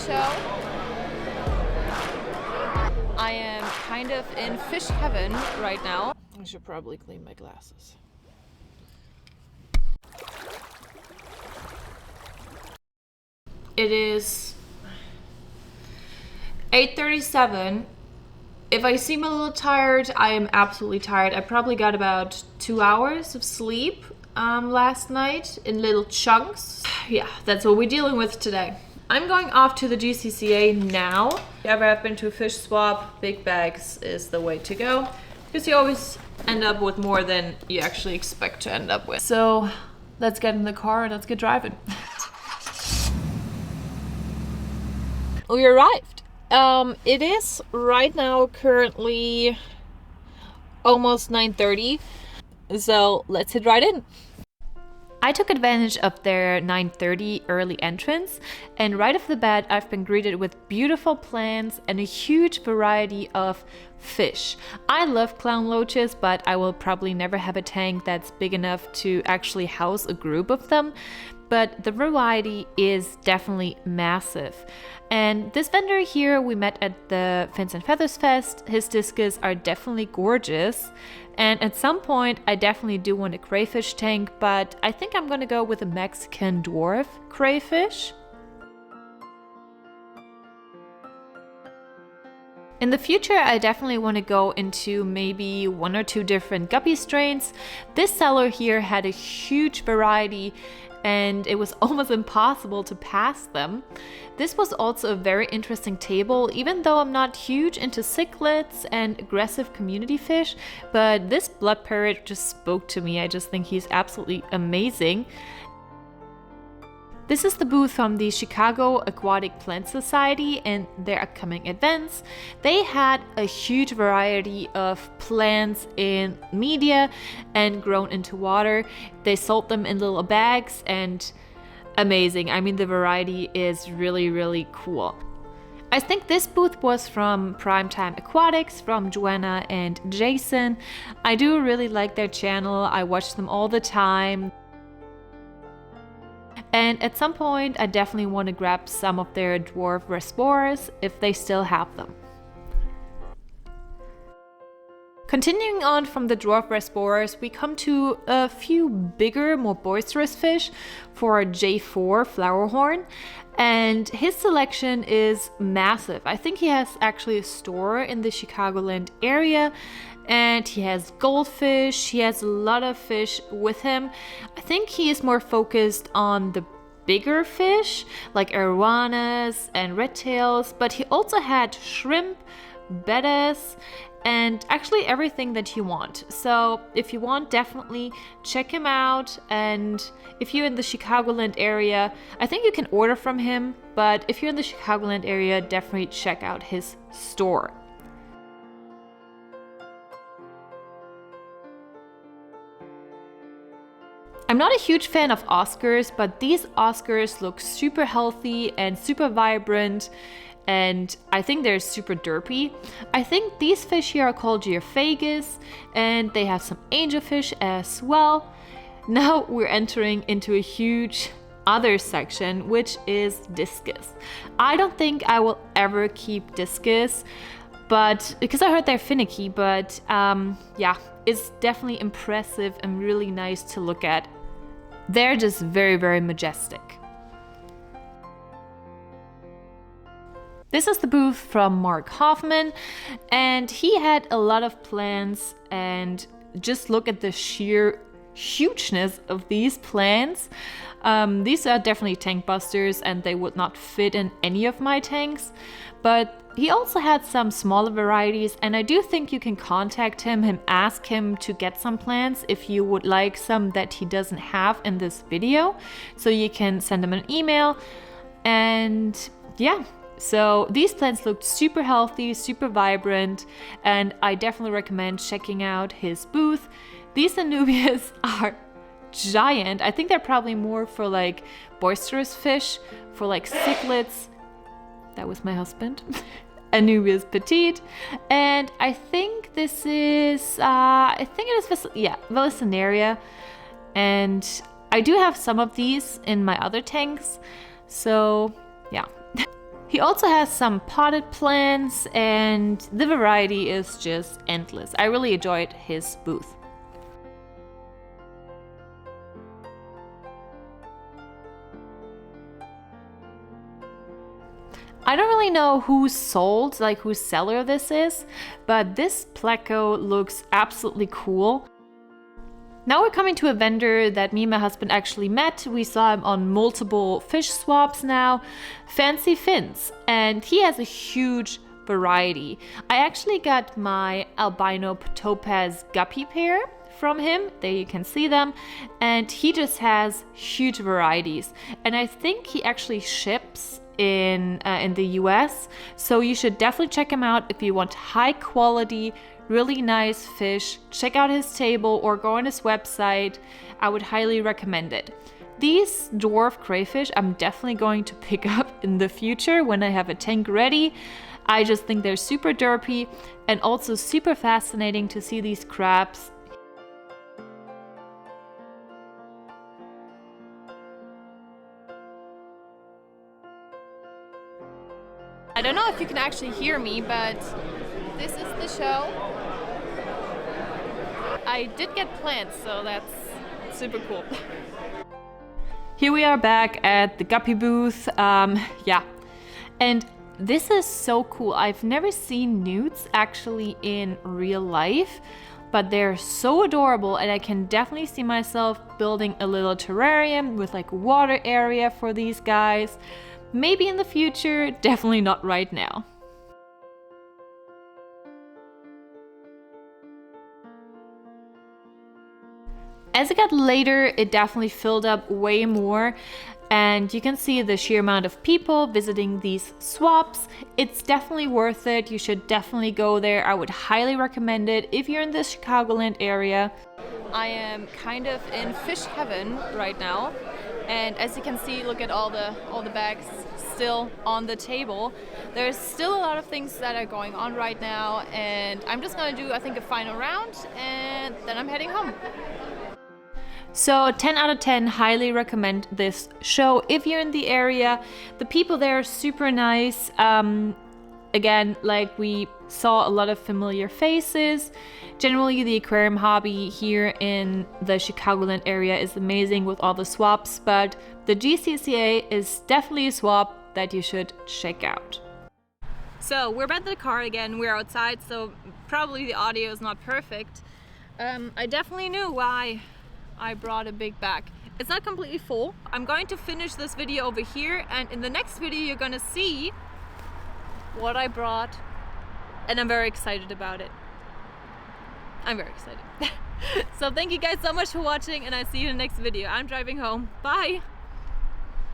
show. I am kind of in fish heaven right now. I should probably clean my glasses. It is 8:37. If I seem a little tired, I am absolutely tired. I probably got about 2 hours of sleep last night in little chunks. Yeah, that's what we're dealing with today. I'm going off to the GCCA now. If you ever have been to a fish swap, big bags is the way to go, because you always end up with more than you actually expect to end up with. So let's get in the car and let's get driving. We arrived. It is right now currently almost 9:30, so let's head right in. I took advantage of their 9:30 early entrance, and right off the bat I've been greeted with beautiful plants and a huge variety of fish. I love clown loaches, but I will probably never have a tank that's big enough to actually house a group of them. But the variety is definitely massive. And this vendor here we met at the Fins and Feathers Fest, his discus are definitely gorgeous. And at some point I definitely do want a crayfish tank, but I think I'm gonna go with a Mexican dwarf crayfish. In the future, I definitely want to go into maybe 1 or 2 different guppy strains. This seller here had a huge variety and it was almost impossible to pass them. This was also a very interesting table, even though I'm not huge into cichlids and aggressive community fish, but this blood parrot just spoke to me. I just think he's absolutely amazing. This is the booth from the Chicago Aquatic Plant Society and their upcoming events. They had a huge variety of plants in media and grown into water. They sold them in little bags and amazing. I mean, the variety is really, really cool. I think this booth was from Primetime Aquatics, from Joanna and Jason. I do really like their channel. I watch them all the time. And at some point, I definitely want to grab some of their dwarf resporas if they still have them. Continuing on from the dwarf resporas, we come to a few bigger, more boisterous fish for J4 flowerhorn. And his selection is massive. I think he has actually a store in the Chicagoland area. And he has goldfish, he has a lot of fish with him. I think he is more focused on the bigger fish, like arowanas and red tails, but he also had shrimp, bettas, and actually everything that you want. So if you want, definitely check him out. And if you're in the Chicagoland area, I think you can order from him, but if you're in the Chicagoland area, definitely check out his store. I'm not a huge fan of Oscars, but these Oscars look super healthy and super vibrant, and I think they're super derpy. I think these fish here are called Geophagus, and they have some angelfish as well. Now we're entering into a huge other section, which is discus. I don't think I will ever keep discus, but because I heard they're finicky, but yeah, it's definitely impressive and really nice to look at. They're just very, very majestic. This is the booth from Mark Hoffman, and he had a lot of plants, and just look at the sheer hugeness of these plants. These are definitely tank busters and they would not fit in any of my tanks, but he also had some smaller varieties, and I do think you can contact him and ask him to get some plants if you would like some that he doesn't have in this video. So you can send him an email, and yeah. So these plants looked super healthy, super vibrant, and I definitely recommend checking out his booth. These Anubias are giant. I think they're probably more for like boisterous fish, for like cichlids. That was my husband. Anubias petite, and I think this is I think it is Vallisneria, and I do have some of these in my other tanks, so yeah. He also has some potted plants, and the variety is just endless. I really enjoyed his booth. I don't really know who sold, like whose seller this is, but this pleco looks absolutely cool. Now we're coming to a vendor that me and my husband actually met. We saw him on multiple fish swaps now, Fancy Fins, and he has a huge variety. I actually got my albino topaz guppy pair from him. There you can see them, and he just has huge varieties. And I think he actually ships in the US, so you should definitely check him out if you want high quality, really nice fish. Check out his table or go on his website. I would highly recommend it. These dwarf crayfish I'm definitely going to pick up in the future when I have a tank ready. I just think they're super derpy and also super fascinating to see these crabs. I don't know if you can actually hear me, but this is the show. I did get plants, so that's super cool. Here we are back at the guppy booth. Yeah, and this is so cool. I've never seen newts actually in real life, but they're so adorable, and I can definitely see myself building a little terrarium with like a water area for these guys. Maybe in the future, definitely not right now. As it got later, it definitely filled up way more, and you can see the sheer amount of people visiting these swaps. It's definitely worth it. You should definitely go there. I would highly recommend it if you're in the Chicagoland area. I am kind of in fish heaven right now, and as you can see, look at all the bags still on the table. There's still a lot of things that are going on right now, and I'm just gonna do, I think, a final round, and then I'm heading home. So 10 out of 10, highly recommend this show if you're in the area. The people there are super nice. Again, like we saw a lot of familiar faces. Generally, the aquarium hobby here in the Chicagoland area is amazing with all the swaps, but the GCCA is definitely a swap that you should check out. So we're back at the car again. We're outside, so probably the audio is not perfect. I definitely knew why I brought a big bag. It's not completely full. I'm going to finish this video over here, and in the next video you're gonna see what I brought, and I'm very excited about it. I'm very excited. So thank you guys so much for watching, and I'll see you in the next video. I'm driving home. Bye!